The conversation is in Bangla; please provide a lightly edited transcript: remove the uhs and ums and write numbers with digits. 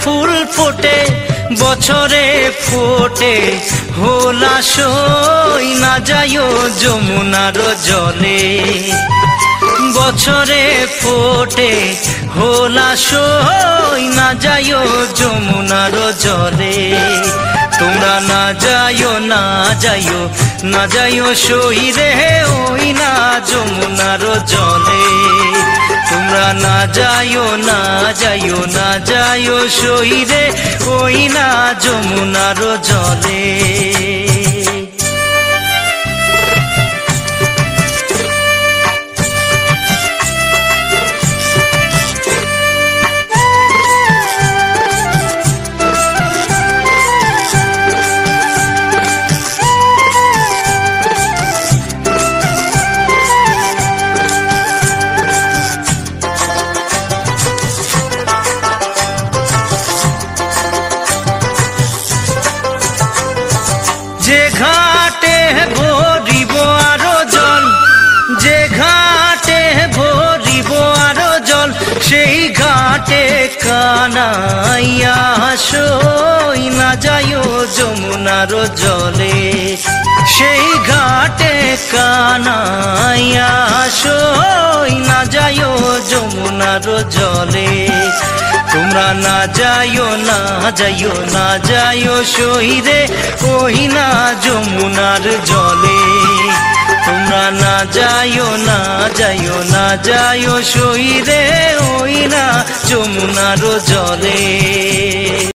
ফুল ফোটে বছরে ফোটে হোলাসই না যাইও যমুনার জলে। বছরে ফোটে হোলাসই না যাইও যমুনার জলে। তোমরা না যাইও না যাইও না যাইও সই রে ওই না যমুনার জলে। তোমরা না যাইও না যাইও না যাইও সই রে ওই না যমুনার জলে। যে ঘাটে ভরিব আরো জল, যে ঘাটে ভরিব আরো জল, সেই ঘাটে কানাইয়া সই না যাইও যমুনার জলে। সেই ঘাটে কানাইয়া সই না যাইও যমুনার জলে। তোমরা না যাইও না যাইও না যাইও সই রে ওই না যমুনার জলে। তোমরা না যাইও না যাইও না যাইও সই রে ওই না যমুনার জলে।